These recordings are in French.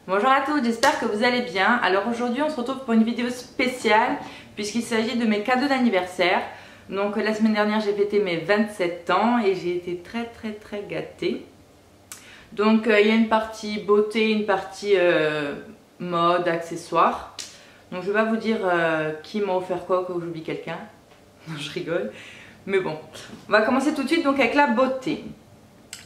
Bonjour à tous, j'espère que vous allez bien. Alors aujourd'hui on se retrouve pour une vidéo spéciale puisqu'il s'agit de mes cadeaux d'anniversaire. Donc la semaine dernière j'ai fêté mes 27 ans et j'ai été très gâtée. Donc il y a une partie beauté, une partie mode, accessoires. Donc je vais pas vous dire qui m'a offert quoi au cas où j'oublie quelqu'un. Non, je rigole. Mais bon, on va commencer tout de suite donc avec la beauté.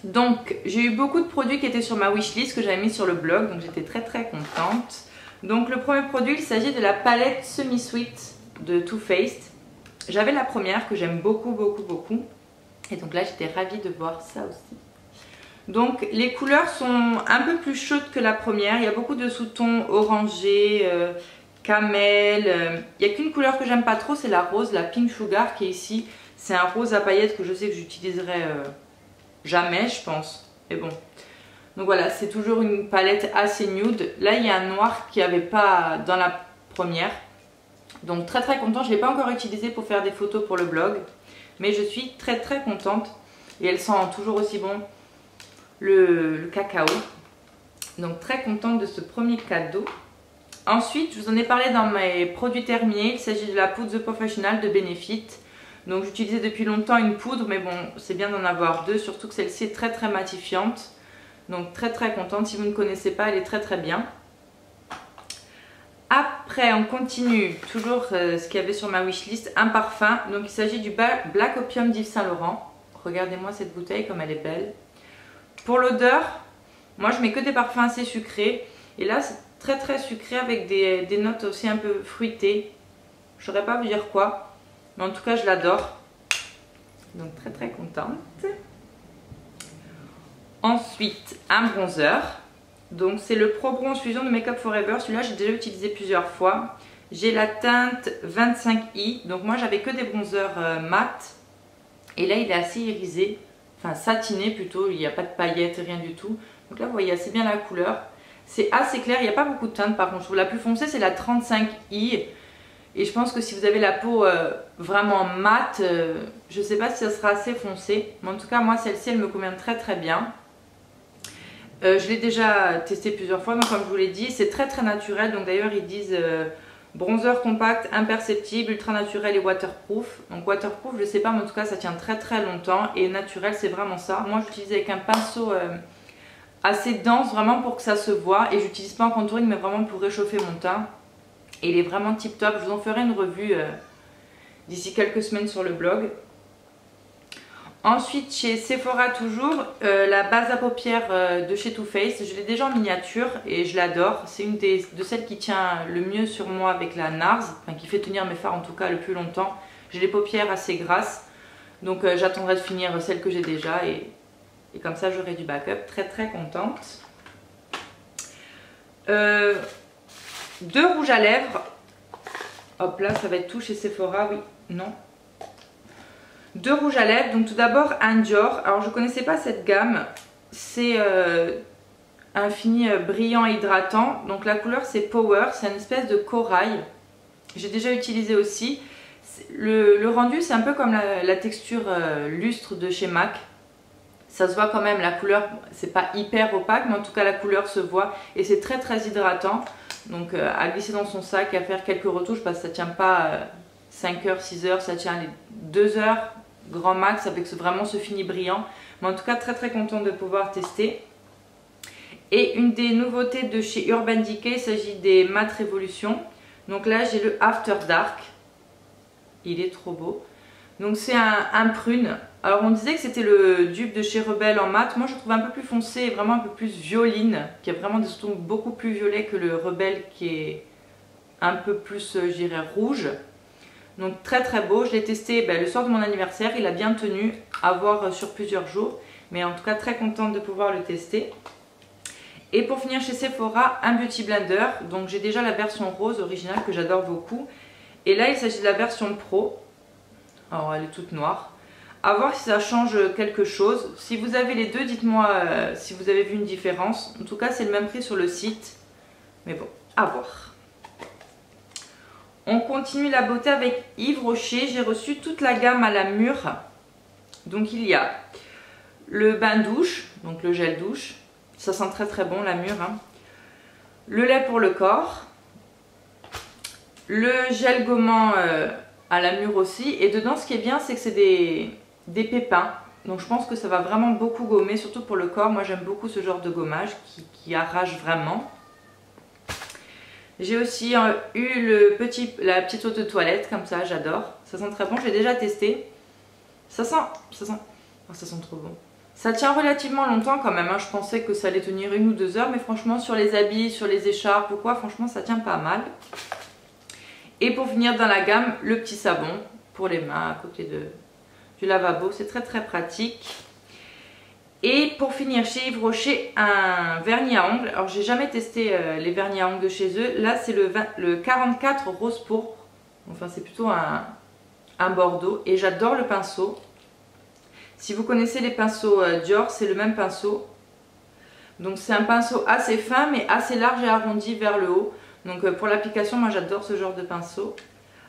Donc j'ai eu beaucoup de produits qui étaient sur ma wishlist que j'avais mis sur le blog, donc j'étais très contente. Donc le premier produit, il s'agit de la palette Semi Sweet de Too Faced. J'avais la première que j'aime beaucoup et donc là j'étais ravie de voir ça aussi. Donc les couleurs sont un peu plus chaudes que la première, il y a beaucoup de sous-tons orangés, camel. Il n'y a qu'une couleur que j'aime pas trop, c'est la rose, la Pink Sugar qui est ici. C'est un rose à paillettes que je sais que j'utiliserai jamais je pense, mais bon. Donc voilà, c'est toujours une palette assez nude. Là il y a un noir qu'il n'y avait pas dans la première. Donc très contente, je ne l'ai pas encore utilisé pour faire des photos pour le blog. Mais je suis très contente. Et elle sent toujours aussi bon le cacao. Donc très contente de ce premier cadeau. Ensuite, je vous en ai parlé dans mes produits terminés. Il s'agit de la poudre The Professional de Benefit. Donc j'utilisais depuis longtemps une poudre, mais bon, c'est bien d'en avoir deux, surtout que celle-ci est très matifiante. Donc très contente. Si vous ne connaissez pas, elle est très bien. Après, on continue toujours ce qu'il y avait sur ma wishlist, un parfum. Donc il s'agit du Black Opium d'Yves Saint Laurent. Regardez-moi cette bouteille comme elle est belle. Pour l'odeur, moi je mets que des parfums assez sucrés. Et là c'est très sucré avec des notes aussi un peu fruitées. Je ne saurais pas vous dire quoi. Mais en tout cas, je l'adore. Donc très contente. Ensuite, un bronzer. Donc c'est le Pro Bronze Fusion de Make Up Forever. Celui-là, j'ai déjà utilisé plusieurs fois. J'ai la teinte 25i. Donc moi, j'avais que des bronzers mat. Et là, il est assez irisé. Enfin, satiné plutôt. Il n'y a pas de paillettes, rien du tout. Donc là, vous voyez assez bien la couleur. C'est assez clair. Il n'y a pas beaucoup de teinte. Par contre, je trouve la plus foncée, c'est la 35i. Et je pense que si vous avez la peau vraiment mate, je ne sais pas si ça sera assez foncé. Mais en tout cas, moi, celle-ci, elle me convient très bien. Je l'ai déjà testé plusieurs fois, donc comme je vous l'ai dit, c'est très naturel. Donc d'ailleurs, ils disent bronzer compact, imperceptible, ultra naturel et waterproof. Donc waterproof, je ne sais pas, mais en tout cas, ça tient très longtemps. Et naturel, c'est vraiment ça. Moi, j'utilise avec un pinceau assez dense, vraiment pour que ça se voit. Et j'utilise pas en contouring, mais vraiment pour réchauffer mon teint. Et il est vraiment tip top. Je vous en ferai une revue d'ici quelques semaines sur le blog. Ensuite chez Sephora toujours, la base à paupières de chez Too Faced. Je l'ai déjà en miniature et je l'adore. C'est une de celles qui tient le mieux sur moi avec la NARS. Enfin qui fait tenir mes fards en tout cas le plus longtemps. J'ai les paupières assez grasses. Donc j'attendrai de finir celle que j'ai déjà. Et comme ça j'aurai du backup. Très contente. Deux rouges à lèvres. Hop là, ça va être tout chez Sephora, oui, non. Deux rouges à lèvres. Donc tout d'abord un Dior. Alors je ne connaissais pas cette gamme. C'est un fini brillant et hydratant. Donc la couleur c'est Power. C'est une espèce de corail. J'ai déjà utilisé aussi. Le rendu c'est un peu comme la texture lustre de chez MAC. Ça se voit quand même, la couleur c'est pas hyper opaque, mais en tout cas la couleur se voit. Et c'est très hydratant. Donc à glisser dans son sac, à faire quelques retouches parce que ça tient pas 5 heures, 6 heures, ça tient les 2 heures grand max avec vraiment ce fini brillant. Mais en tout cas très contente de pouvoir tester. Et une des nouveautés de chez Urban Decay, il s'agit des Matte Révolution. Donc là j'ai le After Dark. Il est trop beau. Donc c'est un prune. Alors on disait que c'était le dupe de chez Rebelle en mat. Moi je le trouve un peu plus foncé et vraiment un peu plus violine. Qui a vraiment des tons beaucoup plus violets que le Rebelle qui est un peu plus je dirais rouge. Donc très beau. Je l'ai testé le soir de mon anniversaire. Il a bien tenu à voir sur plusieurs jours. Mais en tout cas très contente de pouvoir le tester. Et pour finir chez Sephora, un Beauty Blender. Donc j'ai déjà la version rose originale que j'adore beaucoup. Et là il s'agit de la version pro. Alors elle est toute noire. À voir si ça change quelque chose. Si vous avez les deux, dites-moi si vous avez vu une différence. En tout cas, c'est le même prix sur le site. Mais bon, à voir. On continue la beauté avec Yves Rocher. J'ai reçu toute la gamme à la mûre. Donc il y a le bain douche, donc le gel douche. Ça sent très bon la mûre. Hein. le lait pour le corps, le gel gommant à la mûre aussi. Et dedans, ce qui est bien, c'est que c'est des pépins. Donc je pense que ça va vraiment beaucoup gommer, surtout pour le corps. Moi j'aime beaucoup ce genre de gommage qui arrache vraiment. J'ai aussi eu la petite eau de toilette comme ça, j'adore. Ça sent très bon, j'ai déjà testé. Ça sent trop bon. Ça tient relativement longtemps quand même, hein. Je pensais que ça allait tenir 1 ou 2 heures, mais franchement sur les habits, sur les écharpes ou quoi, franchement ça tient pas mal. Et pour finir dans la gamme, le petit savon pour les mains à côté du lavabo, c'est très très pratique. Et pour finir chez Yves Rocher, un vernis à ongles. Alors j'ai jamais testé les vernis à ongles de chez eux. Là c'est le 44 rose pourpre. Enfin c'est plutôt un bordeaux. Et j'adore le pinceau. Si vous connaissez les pinceaux Dior, c'est le même pinceau. Donc c'est un pinceau assez fin mais assez large et arrondi vers le haut. Donc pour l'application, moi j'adore ce genre de pinceau.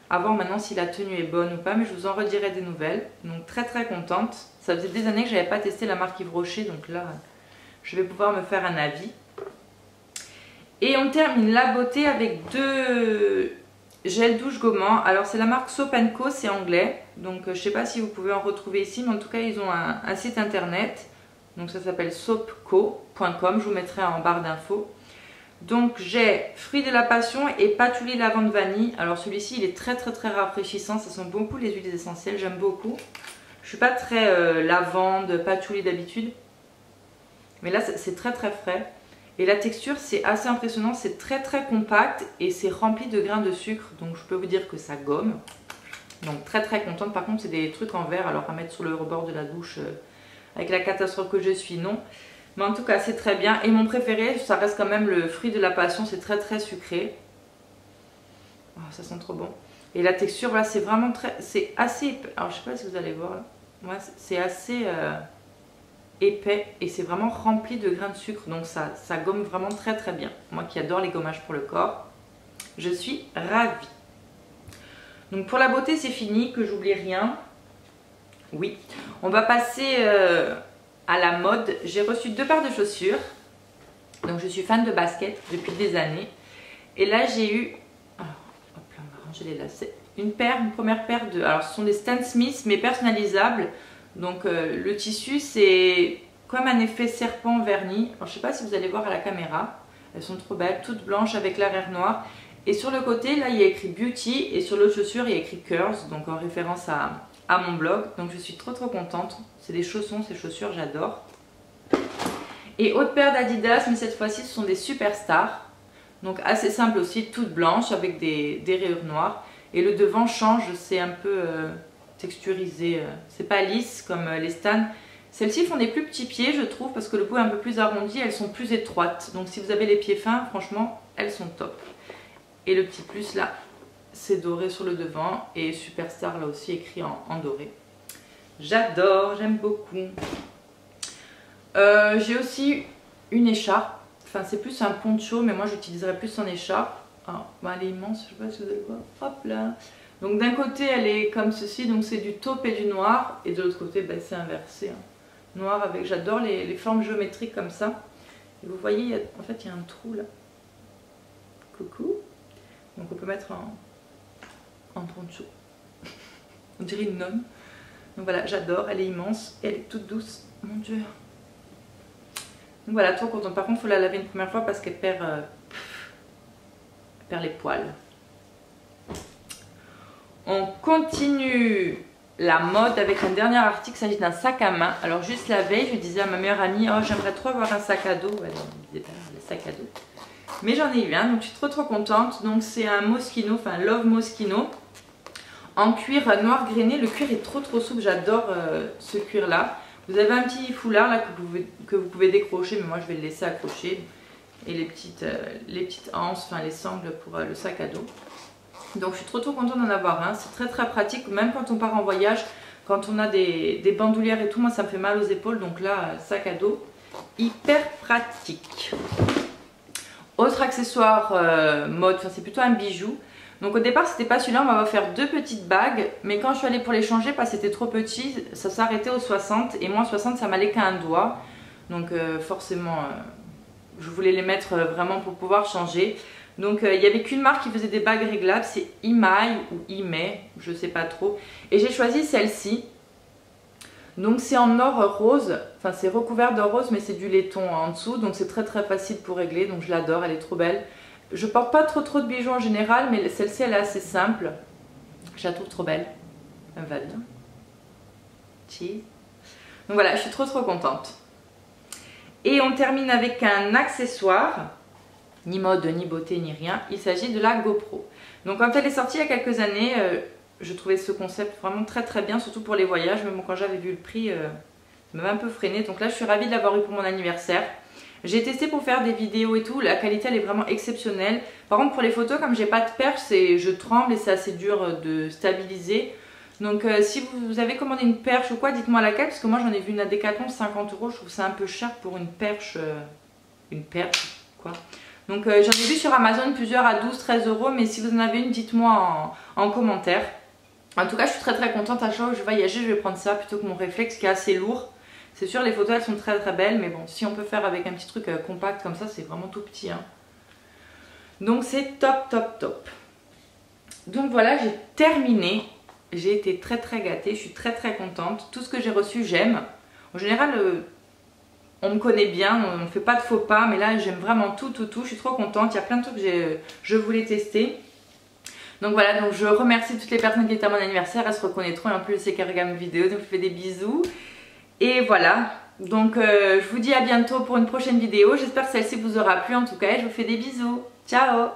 À voir maintenant si la tenue est bonne ou pas, mais je vous en redirai des nouvelles. Donc très très contente. Ça faisait des années que je n'avais pas testé la marque Yves Rocher, donc là je vais pouvoir me faire un avis. Et on termine la beauté avec 2 gels douche gommants. Alors c'est la marque Soap & Co, c'est anglais. Donc je ne sais pas si vous pouvez en retrouver ici, mais en tout cas ils ont un site internet. Donc ça s'appelle soapco.com, je vous mettrai en barre d'infos. Donc j'ai fruits de la passion et patchouli lavande vanille. Alors celui-ci il est très très très rafraîchissant, ça sent beaucoup les huiles essentielles, j'aime beaucoup. Je suis pas très lavande, patchouli d'habitude, mais là c'est très très frais. Et la texture c'est assez impressionnant, c'est très très compact et c'est rempli de grains de sucre. Donc je peux vous dire que ça gomme. Donc très très contente. Par contre c'est des trucs en verre, alors à mettre sur le rebord de la douche avec la catastrophe que je suis, non. Mais en tout cas c'est très bien. Et mon préféré ça reste quand même le fruit de la passion, c'est très très sucré. Oh, ça sent trop bon. Et la texture là c'est vraiment c'est assez, alors je sais pas si vous allez voir là. Moi c'est assez épais et c'est vraiment rempli de grains de sucre. Donc ça gomme vraiment très très bien. Moi qui adore les gommages pour le corps, je suis ravie. Donc pour la beauté c'est fini, que j'oublie rien. Oui, on va passer à la mode. J'ai reçu 2 paires de chaussures. Donc je suis fan de basket depuis des années. Et là j'ai eu, alors, hop là, on va ranger les lacets. Une première paire de, alors ce sont des Stan Smith mais personnalisables. Donc le tissu c'est comme un effet serpent verni. Alors je sais pas si vous allez voir à la caméra. Elles sont trop belles, toutes blanches avec l'arrière noir. Et sur le côté là il y a écrit Beauty et sur l'autre chaussure il y a écrit Curves. Donc en référence à mon blog. Donc je suis trop contente. C'est des chaussons, ces chaussures, j'adore. Et autre paire d'Adidas, mais cette fois-ci ce sont des Superstars. Donc assez simple aussi, toutes blanches avec des rayures noires. Et le devant change, c'est un peu texturisé. C'est pas lisse comme les Stan. Celles-ci font des plus petits pieds je trouve parce que le bout est un peu plus arrondi, elles sont plus étroites. Donc si vous avez les pieds fins, franchement, elles sont top. Et le petit plus là, c'est doré sur le devant et Superstar là aussi écrit en doré. J'adore, j'aime beaucoup. J'ai aussi une écharpe. Enfin c'est plus un poncho mais moi j'utiliserais plus en écharpe. Ah, bah, elle est immense, je sais pas si vous allez voir. Hop là. Donc d'un côté elle est comme ceci, donc c'est du taupe et du noir. Et de l'autre côté bah, c'est inversé. Hein. Noir avec, j'adore les formes géométriques comme ça. Et vous voyez, en fait il y a un trou là. Coucou. Donc on peut mettre en poncho. On dirait une nonne. Donc voilà, j'adore, elle est immense et elle est toute douce. Mon dieu. Donc voilà, trop contente. Par contre, il faut la laver une première fois parce qu'elle perd les poils. On continue la mode avec un dernier article. Il s'agit d'un sac à main. Alors juste la veille, je disais à ma meilleure amie, oh j'aimerais trop avoir un sac à dos. Elle me disait pas les sacs à dos. Mais j'en ai eu un, donc je suis trop contente. Donc c'est un Moschino, enfin Love Moschino. En cuir noir grainé, le cuir est trop souple, j'adore ce cuir là. Vous avez un petit foulard là que vous pouvez décrocher, mais moi je vais le laisser accrocher. Et les petites anses, enfin les sangles pour le sac à dos. Donc je suis trop contente d'en avoir un, c'est très pratique, même quand on part en voyage, quand on a des bandoulières et tout, moi ça me fait mal aux épaules, donc là sac à dos, hyper pratique. Autre accessoire mode, enfin c'est plutôt un bijou. Donc au départ c'était pas celui-là, on m'a offert 2 petites bagues, mais quand je suis allée pour les changer, parce que c'était trop petit, ça s'arrêtait aux 60 et moi 60 ça m'allait qu'à un doigt. Donc forcément je voulais les mettre vraiment pour pouvoir changer. Donc il n'y avait qu'une marque qui faisait des bagues réglables, c'est Imai ou Imei, je sais pas trop. Et j'ai choisi celle-ci. Donc c'est en or rose, enfin c'est recouvert d'or rose mais c'est du laiton en dessous. Donc c'est très facile pour régler, donc je l'adore, elle est trop belle. Je porte pas trop de bijoux en général, mais celle-ci elle est assez simple. Je la trouve trop belle. Elle me va bien. Cheese. Donc voilà, je suis trop contente. Et on termine avec un accessoire. Ni mode, ni beauté, ni rien. Il s'agit de la GoPro. Donc quand elle est sortie il y a quelques années, je trouvais ce concept vraiment très bien, surtout pour les voyages. Mais bon, quand j'avais vu le prix, ça m'avait un peu freiné. Donc là, je suis ravie de l'avoir eu pour mon anniversaire. J'ai testé pour faire des vidéos et tout. La qualité, elle est vraiment exceptionnelle. Par contre, pour les photos, comme j'ai pas de perche, je tremble et c'est assez dur de stabiliser. Donc si vous avez commandé une perche ou quoi, dites-moi laquelle. Parce que moi, j'en ai vu une à Decathlon, 50 €. Je trouve ça un peu cher pour une perche. Quoi. Donc j'en ai vu sur Amazon plusieurs à 12-13 €, mais si vous en avez une, dites-moi en commentaire. En tout cas, je suis très contente. À chaque fois que je vais voyager, je vais prendre ça plutôt que mon réflexe qui est assez lourd. C'est sûr, les photos elles sont très belles, mais bon, si on peut faire avec un petit truc compact comme ça, c'est vraiment tout petit. Hein. Donc c'est top. Donc voilà, j'ai terminé. J'ai été très gâtée, je suis très très contente. Tout ce que j'ai reçu, j'aime. En général, on me connaît bien, on ne fait pas de faux pas, mais là j'aime vraiment tout. Je suis trop contente. Il y a plein de trucs que je voulais tester. Donc voilà, donc je remercie toutes les personnes qui étaient à mon anniversaire, elles se reconnaîtront et en plus c'est qu'elles regardent mes vidéos, donc je fais des bisous. Et voilà, donc je vous dis à bientôt pour une prochaine vidéo. J'espère que celle-ci vous aura plu en tout cas et je vous fais des bisous. Ciao!